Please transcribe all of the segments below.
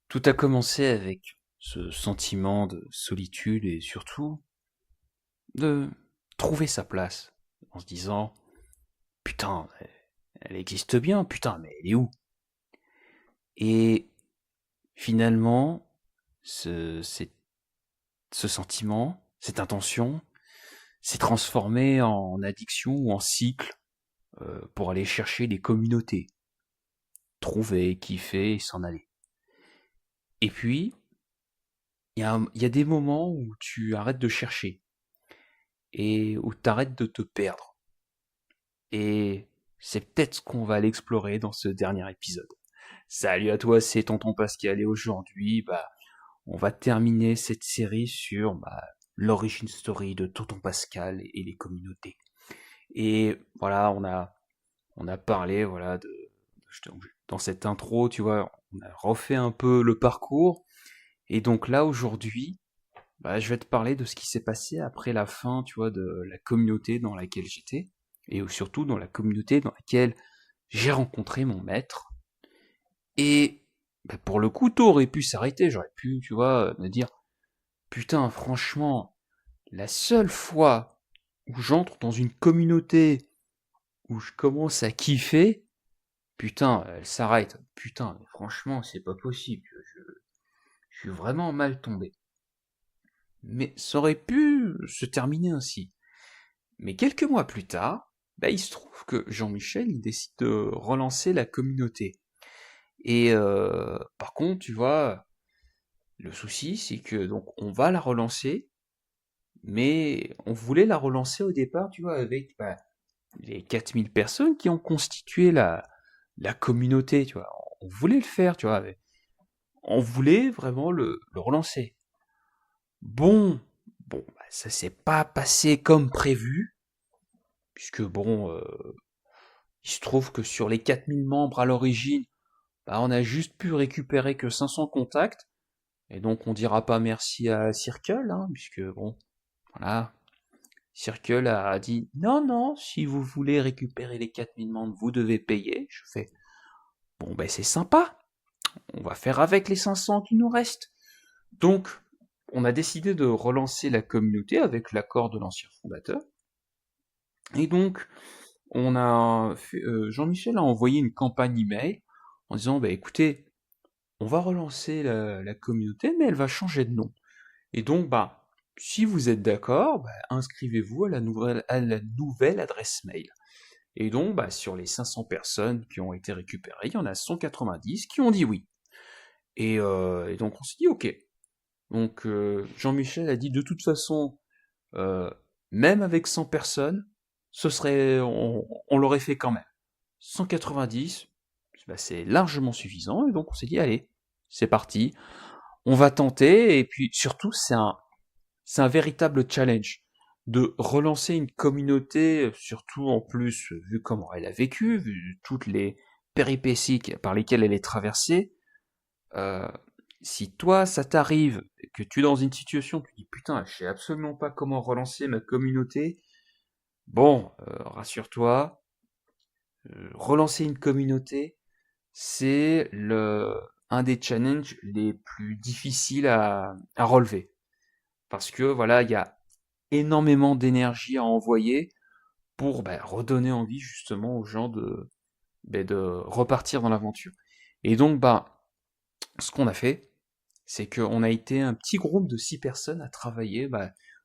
Tout a commencé avec ce sentiment de solitude et surtout de trouver sa place en se disant putain, elle existe bien, putain, mais elle est où? Et finalement, ce sentiment, cette intention, s'est transformé en addiction ou en cycle pour aller chercher des communautés, trouver, kiffer et s'en aller. Et puis, il y a des moments où tu arrêtes de chercher et où tu arrêtes de te perdre. Et c'est peut-être ce qu'on va aller explorer dans ce dernier épisode. Salut à toi, c'est Tonton Pascal et aujourd'hui, on va terminer cette série sur l'origin story de Tonton Pascal et les communautés. Et voilà, on a parlé, voilà, dans cette intro, tu vois, on a refait un peu le parcours. Et donc là, aujourd'hui, je vais te parler de ce qui s'est passé après la fin, tu vois, de la communauté dans laquelle j'étais, et surtout dans la communauté dans laquelle j'ai rencontré mon maître. Et pour le coup, tout aurait pu s'arrêter. J'aurais pu, tu vois, me dire, putain, franchement, la seule fois où j'entre dans une communauté où je commence à kiffer, putain, elle s'arrête. Putain, mais franchement, c'est pas possible. Je suis vraiment mal tombé. Mais ça aurait pu se terminer ainsi. Mais quelques mois plus tard, il se trouve que Jean-Michel, il décide de relancer la communauté. Et par contre, tu vois, le souci, c'est que donc on va la relancer, mais on voulait la relancer au départ, tu vois, avec les 4000 personnes qui ont constitué la communauté, tu vois. On voulait le faire, tu vois. On voulait vraiment le relancer. Bon, ça s'est pas passé comme prévu, puisque il se trouve que sur les 4000 membres à l'origine, on a juste pu récupérer que 500 contacts, et donc on dira pas merci à Circle, hein, puisque voilà, Circle a dit non, non, si vous voulez récupérer les 4000 membres, vous devez payer. Je fais c'est sympa, on va faire avec les 500 qui nous restent. Donc, on a décidé de relancer la communauté avec l'accord de l'ancien fondateur. Et donc, Jean-Michel a envoyé une campagne email en disant écoutez, on va relancer la communauté, mais elle va changer de nom. Et donc, si vous êtes d'accord, inscrivez-vous à la nouvelle adresse mail. Et donc, sur les 500 personnes qui ont été récupérées, il y en a 190 qui ont dit oui. Et donc, on s'est dit ok. Donc, Jean-Michel a dit de toute façon, euh, même avec 100 personnes, on l'aurait fait quand même. 190, c'est largement suffisant. Et donc, on s'est dit allez, c'est parti. On va tenter. Et puis, surtout, c'est un véritable challenge de relancer une communauté, surtout en plus, vu comment elle a vécu, vu toutes les péripéties par lesquelles elle est traversée. euh, si toi, ça t'arrive, que tu es dans une situation, tu dis putain, je sais absolument pas comment relancer ma communauté, rassure-toi, relancer une communauté, c'est un des challenges les plus difficiles à relever. Parce que voilà, il y a énormément d'énergie à envoyer pour redonner envie justement aux gens de repartir dans l'aventure. Et donc ce qu'on a fait, c'est qu'on a été un petit groupe de 6 personnes à travailler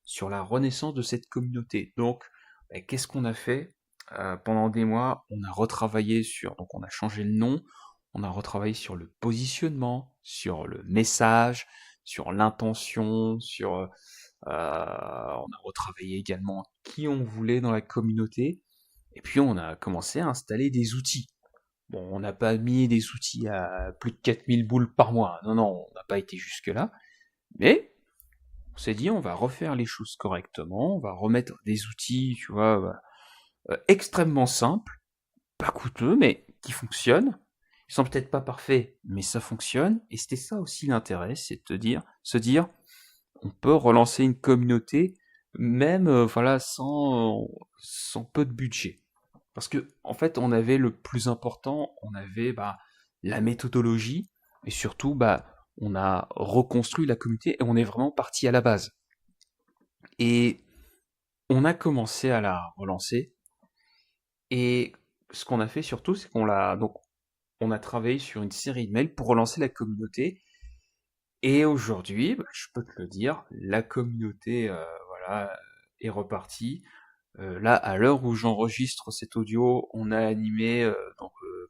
sur la renaissance de cette communauté. Donc qu'est-ce qu'on a fait? Pendant des mois, on a retravaillé donc on a changé le nom, on a retravaillé sur le positionnement, sur le message, sur l'intention, on a retravaillé également qui on voulait dans la communauté, et puis on a commencé à installer des outils. Bon, on n'a pas mis des outils à plus de 4000 boules par mois, non, non, on n'a pas été jusque-là, mais on s'est dit on va refaire les choses correctement, on va remettre des outils, tu vois, extrêmement simples, pas coûteux, mais qui fonctionnent. Ils sont peut-être pas parfaits, mais ça fonctionne, et c'était ça aussi l'intérêt, c'est de se dire, on peut relancer une communauté même sans peu de budget. Parce que en fait, on avait le plus important, on avait la méthodologie et surtout on a reconstruit la communauté et on est vraiment parti à la base. Et on a commencé à la relancer. Et ce qu'on a fait surtout, c'est on a travaillé sur une série de mails pour relancer la communauté. Et aujourd'hui, je peux te le dire, la communauté, voilà, est repartie. Là, à l'heure où j'enregistre cet audio, on a animé,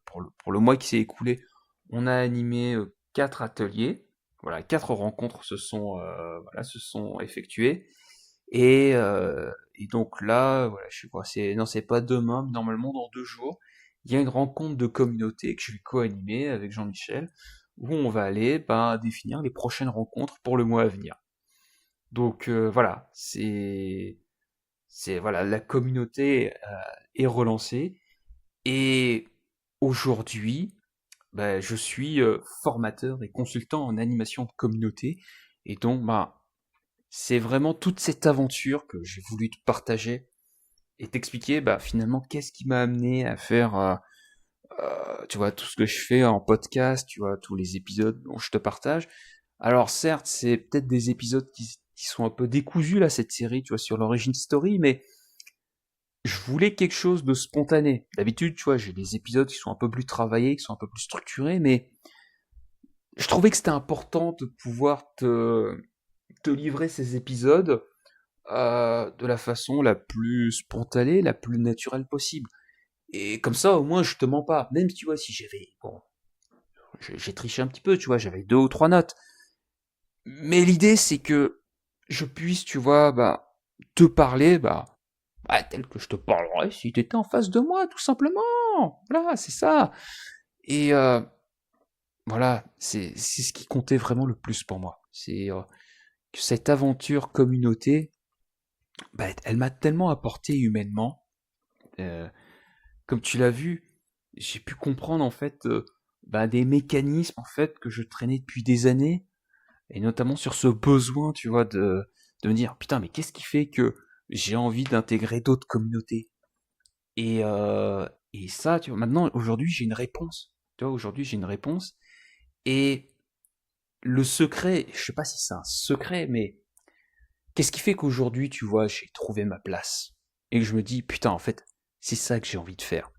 pour le mois qui s'est écoulé, on a animé 4 ateliers. Voilà, 4 rencontres se sont effectuées. Et donc là, voilà, je sais pas, non, c'est pas demain, mais normalement dans 2 jours, il y a une rencontre de communauté que je vais co-animer avec Jean-Michel, où on va aller définir les prochaines rencontres pour le mois à venir. Donc voilà, voilà, la communauté est relancée et aujourd'hui, je suis formateur et consultant en animation de communauté et donc c'est vraiment toute cette aventure que j'ai voulu te partager et t'expliquer finalement qu'est-ce qui m'a amené à faire tu vois tout ce que je fais en podcast, tu vois tous les épisodes dont je te partage. Alors certes, c'est peut-être des épisodes qui sont un peu décousus là cette série, tu vois sur l'origin story, mais je voulais quelque chose de spontané. D'habitude, tu vois, j'ai des épisodes qui sont un peu plus travaillés, qui sont un peu plus structurés, mais je trouvais que c'était important de pouvoir te livrer ces épisodes de la façon la plus spontanée, la plus naturelle possible. Et comme ça, au moins, je te mens pas. Même si tu vois, si j'avais, bon, j'ai triché un petit peu, tu vois, j'avais 2 ou 3 notes. Mais l'idée, c'est que je puisse, tu vois, te parler, tel que je te parlerais si tu étais en face de moi, tout simplement. Voilà, c'est ça. Et voilà, c'est ce qui comptait vraiment le plus pour moi. C'est que cette aventure communauté, elle m'a tellement apporté humainement. Euh, Comme tu l'as vu, j'ai pu comprendre en fait des mécanismes en fait que je traînais depuis des années, et notamment sur ce besoin, tu vois, de me dire putain, mais qu'est-ce qui fait que j'ai envie d'intégrer d'autres communautés? Et ça, tu vois, maintenant, aujourd'hui, j'ai une réponse. Tu vois, aujourd'hui, j'ai une réponse. Et le secret, je sais pas si c'est un secret, mais qu'est-ce qui fait qu'aujourd'hui, tu vois, j'ai trouvé ma place? Et que je me dis, putain, en fait, c'est ça que j'ai envie de faire.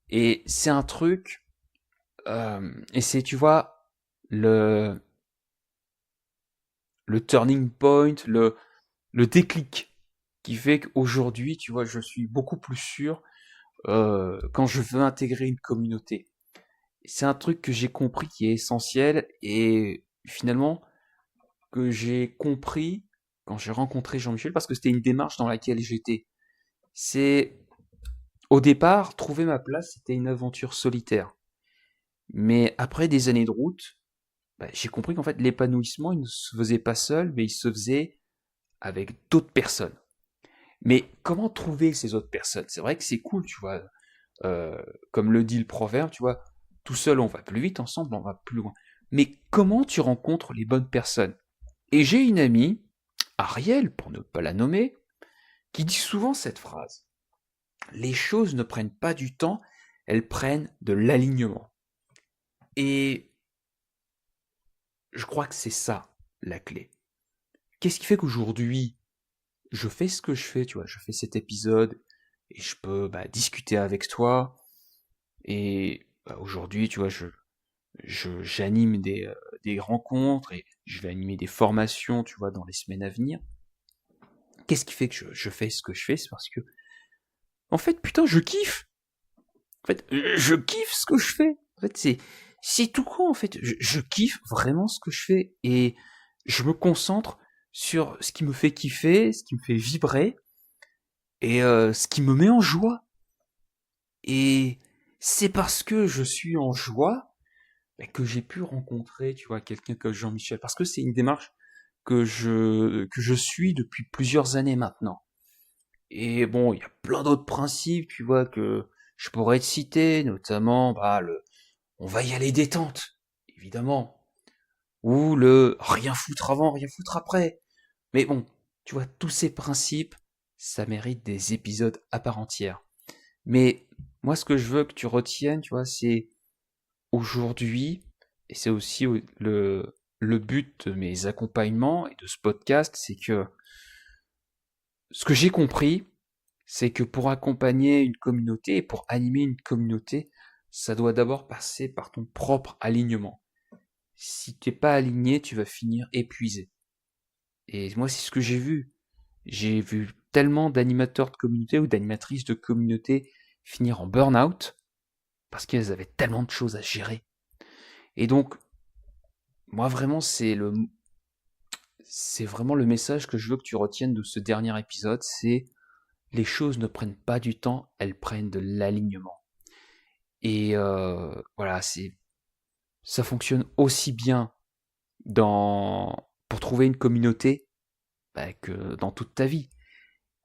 Et c'est un truc, et c'est, tu vois, le, le turning point, le déclic qui fait qu'aujourd'hui, tu vois, je suis beaucoup plus sûr quand je veux intégrer une communauté. C'est un truc que j'ai compris qui est essentiel et finalement que j'ai compris quand j'ai rencontré Jean-Michel parce que c'était une démarche dans laquelle j'étais. C'est au départ, trouver ma place, c'était une aventure solitaire. Mais après des années de route, j'ai compris qu'en fait l'épanouissement, il ne se faisait pas seul, mais il se faisait avec d'autres personnes. Mais comment trouver ces autres personnes? C'est vrai que c'est cool, tu vois. Comme le dit le proverbe, tu vois, tout seul on va plus vite, ensemble on va plus loin. Mais comment tu rencontres les bonnes personnes? Et j'ai une amie, Ariel, pour ne pas la nommer, qui dit souvent cette phrase. Les choses ne prennent pas du temps, elles prennent de l'alignement. Et je crois que c'est ça la clé. Qu'est-ce qui fait qu'aujourd'hui, je fais ce que je fais, tu vois, je fais cet épisode et je peux discuter avec toi. Et aujourd'hui, tu vois, j'anime des rencontres et je vais animer des formations, tu vois, dans les semaines à venir. Qu'est-ce qui fait que je fais ce que je fais? C'est parce que, en fait, putain, je kiffe. En fait, je kiffe ce que je fais. En fait, c'est tout con, en fait. Je kiffe vraiment ce que je fais et je me concentre sur ce qui me fait kiffer, ce qui me fait vibrer et ce qui me met en joie. Et c'est parce que je suis en joie que j'ai pu rencontrer, tu vois, quelqu'un comme Jean-Michel. Parce que c'est une démarche que je suis depuis plusieurs années maintenant. Et bon, il y a plein d'autres principes, tu vois, que je pourrais te citer, notamment, on va y aller détente, évidemment. Ou le rien foutre avant, rien foutre après. Mais bon, tu vois, tous ces principes, ça mérite des épisodes à part entière. Mais moi, ce que je veux que tu retiennes, tu vois, c'est aujourd'hui, et c'est aussi le but de mes accompagnements et de ce podcast, c'est que ce que j'ai compris, c'est que pour accompagner une communauté et pour animer une communauté, ça doit d'abord passer par ton propre alignement. Si t'es pas aligné, tu vas finir épuisé. Et moi, c'est ce que j'ai vu. J'ai vu tellement d'animateurs de communauté ou d'animatrices de communauté finir en burn-out parce qu'elles avaient tellement de choses à gérer. Et donc, moi vraiment, c'est vraiment le message que je veux que tu retiennes de ce dernier épisode, c'est les choses ne prennent pas du temps, elles prennent de l'alignement. Et voilà, ça fonctionne aussi bien pour trouver une communauté que dans toute ta vie.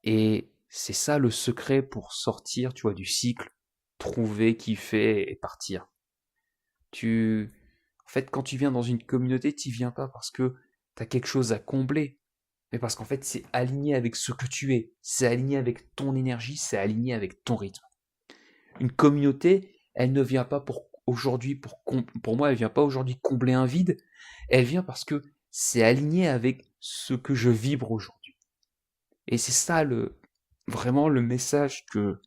Et c'est ça le secret pour sortir, tu vois, du cycle, trouver, kiffer et partir. En fait, quand tu viens dans une communauté, tu viens pas parce que tu as quelque chose à combler, mais parce qu'en fait, c'est aligné avec ce que tu es, c'est aligné avec ton énergie, c'est aligné avec ton rythme. Une communauté, elle ne vient pas pour moi, elle vient pas aujourd'hui combler un vide, elle vient parce que c'est aligné avec ce que je vibre aujourd'hui. Et c'est ça vraiment le message que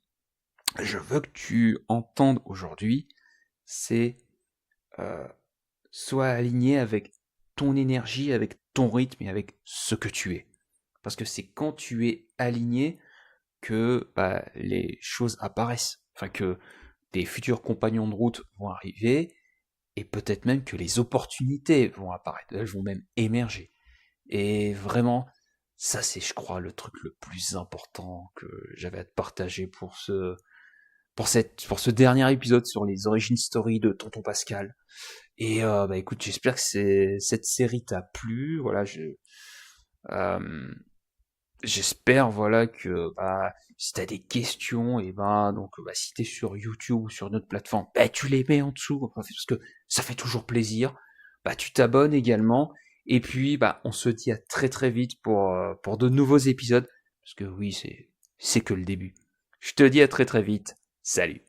je veux que tu entendes aujourd'hui, c'est euh, sois aligné avec ton énergie, avec ton rythme et avec ce que tu es. Parce que c'est quand tu es aligné que les choses apparaissent. Enfin, que tes futurs compagnons de route vont arriver et peut-être même que les opportunités vont apparaître. Elles vont même émerger. Et vraiment, ça c'est, je crois, le truc le plus important que j'avais à te partager pour ce dernier épisode sur les origin story de Tonton Pascal. Et écoute, j'espère que cette série t'a plu. Voilà, euh, j'espère voilà que si t'as des questions, et donc si t'es sur YouTube ou sur notre plateforme, tu les mets en dessous, enfin, parce que ça fait toujours plaisir. Tu t'abonnes également. Et puis on se dit à très très vite pour de nouveaux épisodes. Parce que oui, c'est que le début. Je te dis à très très vite. Salut.